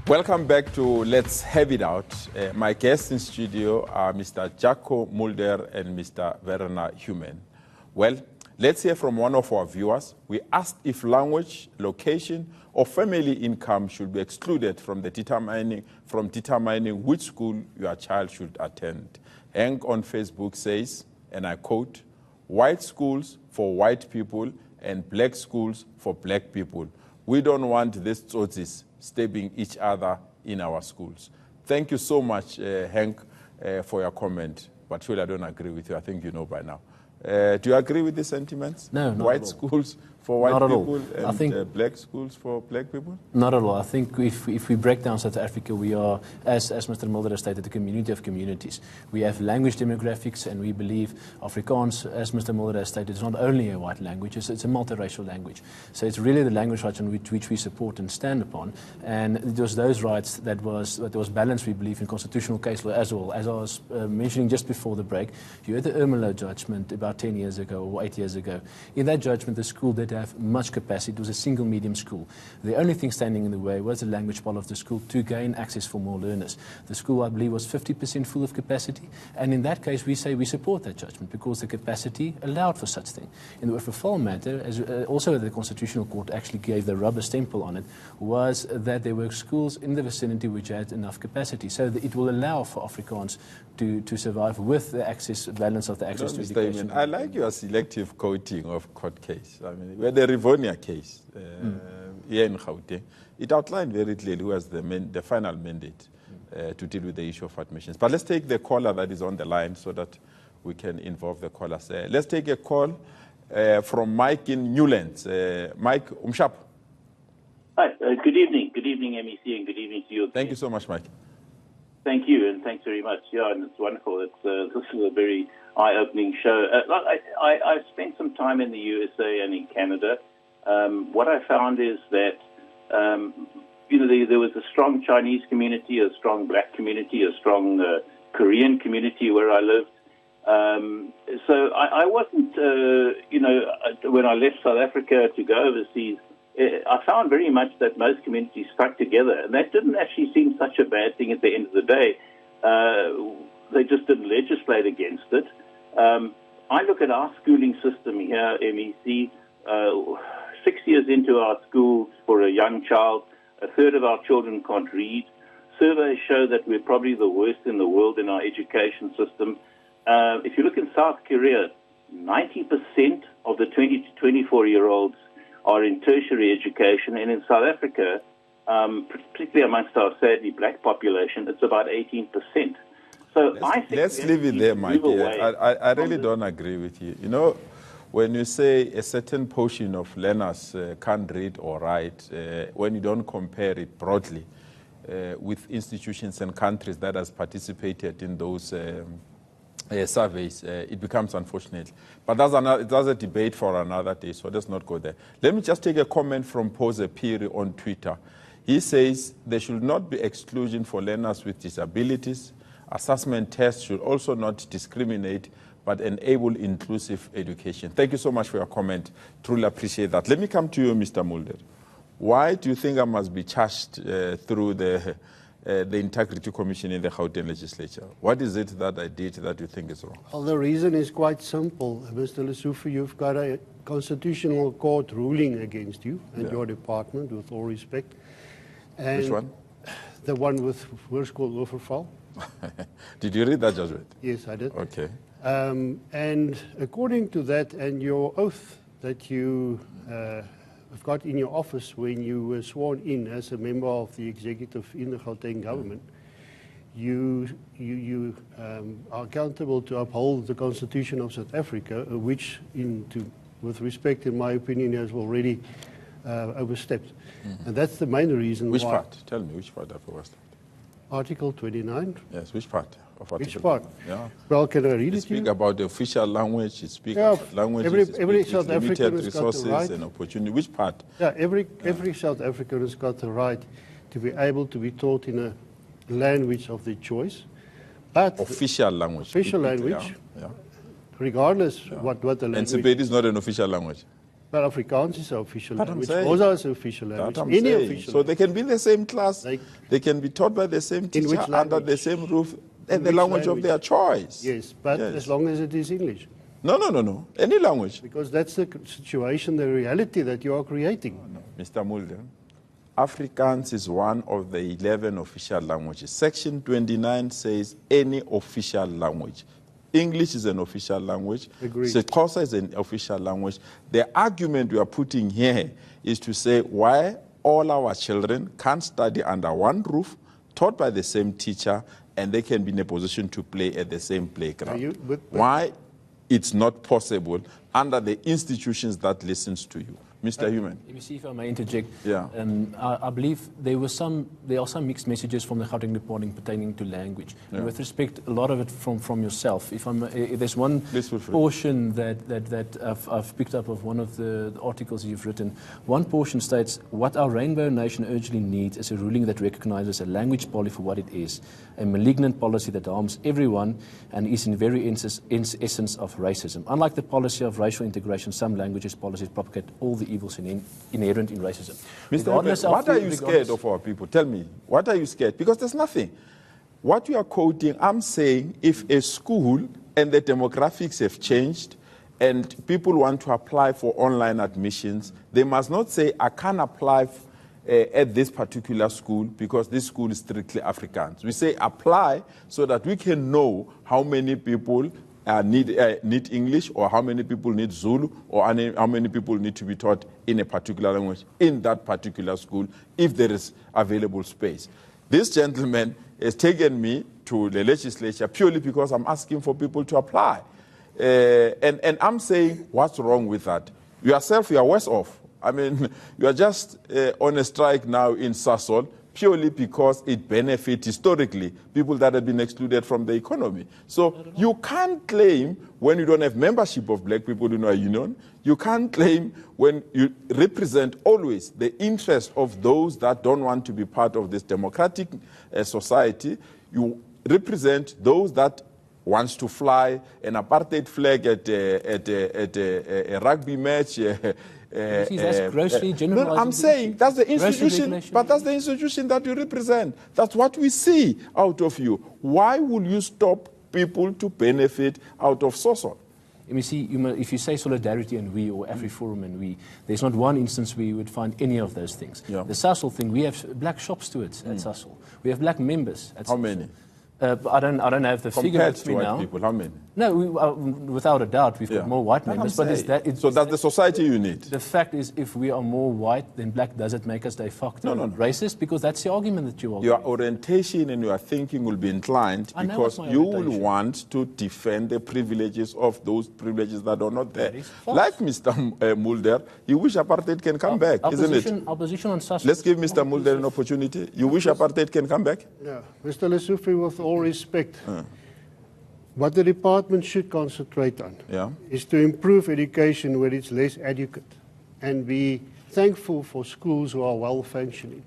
Welcome back to Let's Have It Out. My guests in studio are Mr. Jaco Mulder and Mr. Werner Human. Well, let's hear from one of our viewers. We asked if language, location, or family income should be excluded from determining which school your child should attend. Hank on Facebook says, and I quote, "White schools for white people and black schools for black people. We don't want these tsotzis stabbing each other in our schools." Thank you so much, Hank, for your comment. But surely I don't agree with you. I think you know by now. Do you agree with the sentiments? No, not White at all. schools for white Not at all. people I think and black schools for black people? Not at all. I think if we break down South Africa, we are, as Mr. Mulder has stated, a community of communities. We have language demographics, and we believe Afrikaans, as Mr. Mulder has stated, is not only a white language, it's a multiracial language. So it's really the language rights on which we support and stand upon. And it was those rights that was balanced, we believe, in constitutional case law as well. As I was mentioning just before the break, you had the Ermelo judgment about 10 years ago or 8 years ago. In that judgment, the school did have much capacity. It was a single medium school. The only thing standing in the way was the language part of the school to gain access for more learners. The school, I believe, was 50% full of capacity. And in that case, we say we support that judgment because the capacity allowed for such thing. In the Verval matter, as also the Constitutional Court actually gave the rubber stamp on it, was that there were schools in the vicinity which had enough capacity. So that it will allow for Afrikaans to survive with the access, balance of the access to education. I like your selective quoting of court case. I mean, where the Rivonia case here in Gauteng, it outlined very clearly who has the final mandate to deal with the issue of admissions. But let's take the caller that is on the line so that we can involve the callers. Let's take a call from Mike in Newlands. Mike Umshap. Hi, good evening. Good evening, MEC, and good evening to you. Thank you so much, Mike. Thank you, and thanks very much. Yeah, and it's wonderful. This is a very eye-opening show. I spent some time in the USA and in Canada. What I found is that there was a strong Chinese community, a strong black community, a strong Korean community where I lived. So I wasn't, when I left South Africa to go overseas, I found very much that most communities stuck together, and that didn't actually seem such a bad thing at the end of the day. They just didn't legislate against it. I look at our schooling system here, MEC, 6 years into our schools for a young child, a third of our children can't read. Surveys show that we're probably the worst in the world in our education system. If you look in South Korea, 90% of the 20 to 24-year-olds are in tertiary education, and in South Africa, particularly amongst our sadly black population, it's about 18%. So let's leave it there, Mike. I really don't agree with you. You know, when you say a certain portion of learners can't read or write, when you don't compare it broadly with institutions and countries that has participated in those surveys, it becomes unfortunate. But that's a debate for another day, so let's not go there. Let me just take a comment from Pose Piri on Twitter. He says there should not be exclusion for learners with disabilities. Assessment tests should also not discriminate, but enable inclusive education. Thank you so much for your comment. Truly appreciate that. Let me come to you, Mr. Mulder. Why do you think I must be charged through the Integrity Commission in the Gauteng legislature? What is it that I did that you think is wrong? Well, the reason is quite simple. Mr. Lesufi, you've got a constitutional court ruling against you and your department, with all respect. And which one? The one with what's called overfall. Did you read that judgment? Yes, I did. Okay. And according to that and your oath that you have got in your office when you were sworn in as a member of the executive in the Gauteng government, you are accountable to uphold the Constitution of South Africa, which, with respect, in my opinion, has already overstepped. And that's the main reason Which why. part? Tell me, which part I've overstepped? Article 29. Yes, which part of Article? Which part? Yeah. Well, can I read it to Speak you? about the official language. It speaks about languages. Every it South limited African has got the resources right. and opportunity. Which part? Yeah, every South African has got the right to be able to be taught in a language of their choice. But official language. Official language. Yeah. Regardless what the language. And Sepedi is not an official language. But Afrikaans is the official But language. I'm saying- Xhosa is the official language. That I'm Any saying. official So they can be in the same class, Like- they can be taught by the same teacher which under the language? same roof, In and the which language of language? their choice. Yes, but Yes. as long as it is English. No. Any language. Because that's the situation, the reality that you are creating. Mr. Mulder, Afrikaans is one of the 11 official languages. Section 29 says any official language. English is an official language. Agreed. Xhosa is an official language. The argument we are putting here is to say why all our children can't study under one roof, taught by the same teacher, and they can be in a position to play at the same playground. Why it's not possible under the institutions that listens to you. Mr. Human. Let me see if I may interject. Yeah. I believe there are some mixed messages from the Gauteng department pertaining to language. Yeah. And with respect, a lot of it from yourself. If there's one Please feel free. portion that I've picked up of one of the articles you've written. One portion states, what our rainbow nation urgently needs is a ruling that recognizes a language policy for what it is, a malignant policy that harms everyone and is in very essence of racism. Unlike the policy of racial integration, some languages policies propagate all the evils inherent in racism. Mr. Human, what are you scared of our people? Tell me, what are you scared? Because there's nothing. What you are quoting, I'm saying if a school and the demographics have changed and people want to apply for online admissions, they must not say, I can't apply at this particular school because this school is strictly Afrikaans. We say apply so that we can know how many people need English, or how many people need Zulu, or how many people need to be taught in a particular language in that particular school if there is available space. This gentleman has taken me to the legislature purely because I'm asking for people to apply. And I'm saying, what's wrong with that? Yourself, you are worse off. I mean, you are just on a strike now in Sasol purely because it benefits historically people that have been excluded from the economy. So you can't claim when you don't have membership of black people in a union, you can't claim when you represent always the interest of those that don't want to be part of this democratic society. You represent those that wants to fly an apartheid flag at a rugby match. That's grossly generalizing. No, I'm saying that's the institution, but that's the institution that you represent. That's what we see out of you. Why will you stop people to benefit out of Sasol? Let me see, if you say solidarity and we, or AfriForum and we, there's not one instance where you would find any of those things. Yeah. The Sasol thing, we have black shop stewards at Sasol. We have black members at Sasol. How many? I don't have the figure Compared with to me white now. people, how many? No, without a doubt, we've got more white members. But so that's the society you need. The fact is, if we are more white than black, does it make us de facto racist? Because that's the argument that you are. Your orientation and your thinking will be inclined because you will want to defend the privileges of those privileges that are not there. Like Mr. Mulder, you wish apartheid can come back, isn't it? Opposition on Sasol. Let's give Mr. Mulder an opportunity. You wish apartheid can come back? Yeah. Mr. Lesufi, with all respect, what the department should concentrate on is to improve education where it's less adequate and be thankful for schools who are well functioning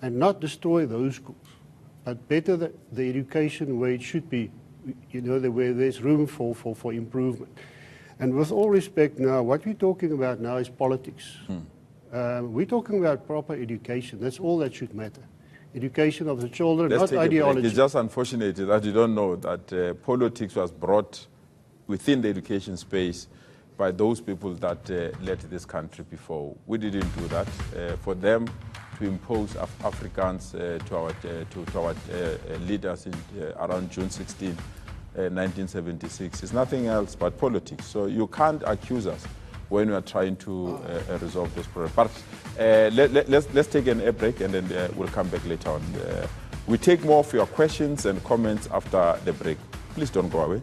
and not destroy those schools, but better the education where it should be, where there's room for improvement. And with all respect now, what we're talking about now is politics. We're talking about proper education. That's all that should matter. Education of the children, not ideology. It's just unfortunate that you don't know that politics was brought within the education space by those people that led this country before. We didn't do that. For them to impose Afrikaans to our leaders around June 16, 1976 is nothing else but politics. So you can't accuse us when we are trying to resolve this problem. But let's take a break and then we'll come back later on. We take more of your questions and comments after the break. Please don't go away.